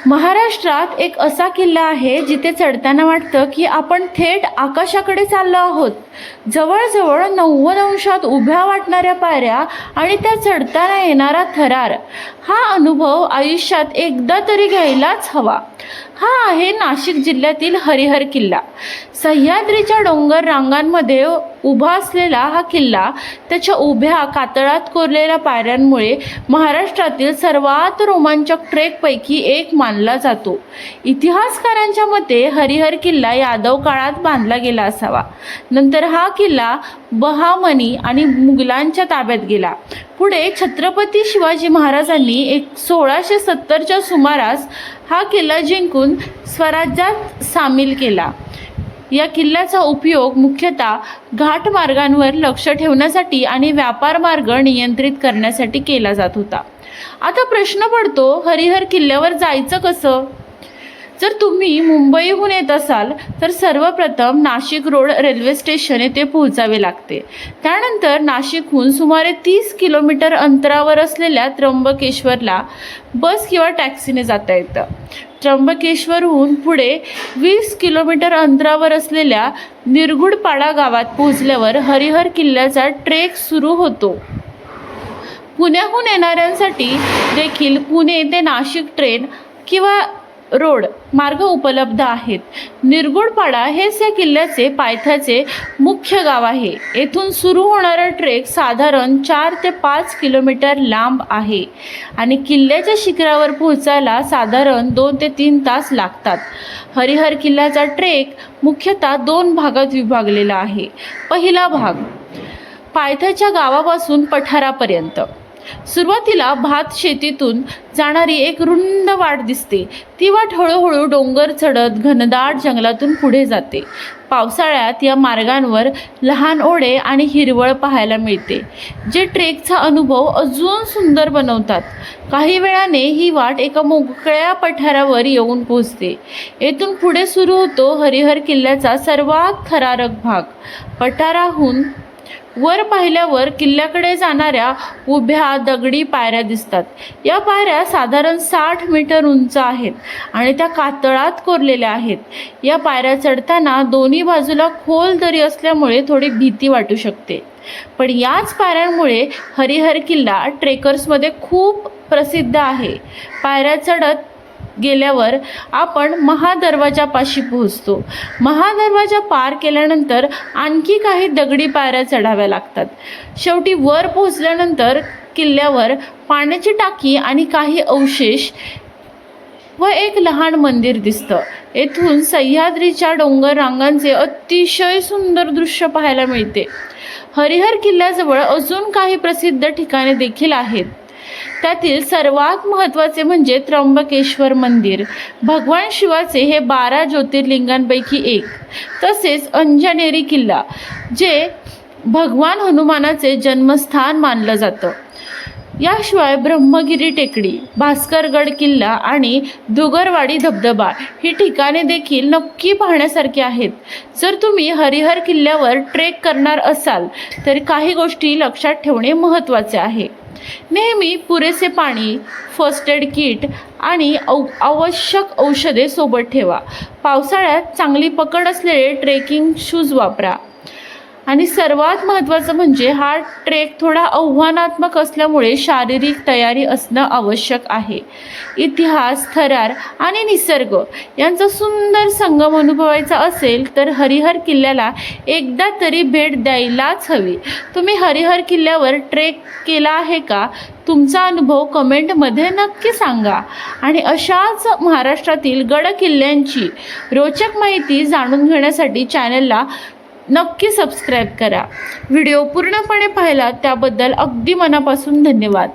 महाराष्ट्रात एक असा किल्ला आहे जिथे चढताना वाटतं की आपण थेट आकाशाकडे चाललो आहोत. जवळजवळ 90 अंशात उभ्या वाटणाऱ्या पायऱ्या आणि त्या चढताना येणारा थरार, हा अनुभव आयुष्यात एकदा तरी घ्यायलाच हवा. हा आहे नाशिक जिल्ह्यातील हरिहर किल्ला. सह्याद्रीच्या डोंगर रांगांमध्ये उभा असलेला हा किल्ला त्याच्या उभ्या कातळात कोरलेल्या पायऱ्यांमुळे महाराष्ट्रातील सर्वात रोमांचक ट्रेकपैकी एक मानला जातो. इतिहासकारांच्या मते हरिहर किल्ला यादव काळात बांधला गेला असावा. नंतर हा किल्ला बहामनी आणि मुघलांच्या ताब्यात गेला. पुढे छत्रपती शिवाजी महाराजांनी 1670च्या सुमारास हा किल्ला जिंकून स्वराज्यात सामील केला. या किल्ल्याचा उपयोग मुख्यतः घाटमार्गांवर लक्ष ठेवण्यासाठी आणि व्यापार मार्ग नियंत्रित करण्यासाठी केला जात होता. आता प्रश्न पडतो, हरिहर किल्ल्यावर जायचं कसं? जर तुम्ही मुंबईहून येत असाल तर सर्वप्रथम नाशिक रोड रेल्वे स्टेशन येथे पोहोचावे लागते. त्यानंतर नाशिकहून सुमारे 30 किलोमीटर अंतरावर असलेल्या त्र्यंबकेश्वरला बस किंवा टॅक्सीने जाता येतं. त्र्यंबकेश्वरहून पुढे 20 किलोमीटर अंतरावर असलेल्या निरगुडपाडा गावात पोहोचल्यावर हरिहर किल्ल्याचा ट्रेक सुरू होतो. पुण्याहून येणाऱ्यांसाठी देखील पुणे ते नाशिक ट्रेन किंवा रोड मार्ग उपलब्ध आहेत. निरगुडपाडा हेच या किल्ल्याचे पायथ्याचे मुख्य गाव आहे. येथून सुरू होणारा ट्रेक साधारण 4 ते 5 किलोमीटर लांब आहे आणि किल्ल्याच्या शिखरावर पोहोचायला साधारण 2 ते 3 तास लागतात. हरिहर किल्ल्याचा ट्रेक मुख्यतः 2 भागात विभागलेला आहे. पहिला भाग पायथ्याच्या गावापासून पठारापर्यंत. सुरुवातीला भात शेतीतून जाणारी एक रुंद वाट दिसते. ती वाट हळूहळू डोंगर चढत घनदाट जंगलातून पुढे जाते. पावसाळ्यात या मार्गांवर लहान ओढे आणि हिरवळ पाहायला मिळते, जे ट्रेकचा अनुभव अजून सुंदर बनवतात. काही वेळाने ही वाट एका मोकळ्या पठारावर येऊन पोहोचते. येथून पुढे सुरू होतो हरिहर किल्ल्याचा सर्वात थरारक भाग. पठाराहून वर पाहिल्यावर किल्ल्याकडे जाणाऱ्या उभ्या दगडी पायऱ्या दिसतात. या पायऱ्या साधारण 60 मीटर उंच आहेत आणि त्या कातळात कोरलेल्या आहेत. या पायऱ्या चढताना दोन्ही बाजूला खोल दरी असल्यामुळे थोडी भीती वाटू शकते. पण याच पायऱ्यांमुळे हरिहर किल्ला ट्रेकर्समध्ये खूप प्रसिद्ध आहे. पायऱ्या चढत गेल्यावर आपण महादरवाजापाशी पोहोचतो. महादरवाजा पार केल्यानंतर आणखी काही दगडी पायऱ्या चढाव्या लागतात. शेवटी वर पोहोचल्यानंतर किल्ल्यावर पाण्याची टाकी आणि काही अवशेष व एक लहान मंदिर दिसतं. येथून सह्याद्रीच्या डोंगर रांगांचे अतिशय सुंदर दृश्य पाहायला मिळते. हरिहर किल्ल्याजवळ अजून काही प्रसिद्ध ठिकाणे देखील आहेत. त्यातील सर्वात महत्त्वाचे म्हणजे त्र्यंबकेश्वर मंदिर. भगवान शिवाचे हे 12 ज्योतिर्लिंगांपैकी एक. तसेच अंजनेरी किल्ला, जे भगवान हनुमानाचे जन्मस्थान मानलं जातं. याशिवाय ब्रह्मगिरी टेकडी, भास्करगड किल्ला आणि दुगरवाडी धबधबा ही ठिकाणे देखील नक्की पाहण्यासारखी आहेत. जर तुम्ही हरिहर किल्ल्यावर ट्रेक करणार असाल तर काही गोष्टी लक्षात ठेवणे महत्त्वाचे आहे. नेहमी पुरेसे पाणी, फर्स्ट एड किट आणि आवश्यक औषधे सोबत ठेवा. पावसाळ्यात चांगली पकड असलेले ट्रेकिंग शूज वापरा. आणि सर्वात महत्त्वाचं म्हणजे हा ट्रेक थोडा आव्हानात्मक असल्यामुळे शारीरिक तयारी असणं आवश्यक आहे. इतिहास, थरार आणि निसर्ग यांचा सुंदर संगम अनुभवायचा असेल तर हरिहर किल्ल्याला एकदा तरी भेट द्यायलाच हवी. तुम्ही हरिहर किल्ल्यावर ट्रेक केला आहे का? तुमचा अनुभव कमेंटमध्ये नक्की सांगा. आणि अशाच महाराष्ट्रातील गड किल्ल्यांची रोचक माहिती जाणून घेण्यासाठी चॅनलला नक्की सबस्क्राईब करा. व्हिडिओ पूर्णपणे पाहिला त्याबद्दल अगदी मनापासून धन्यवाद.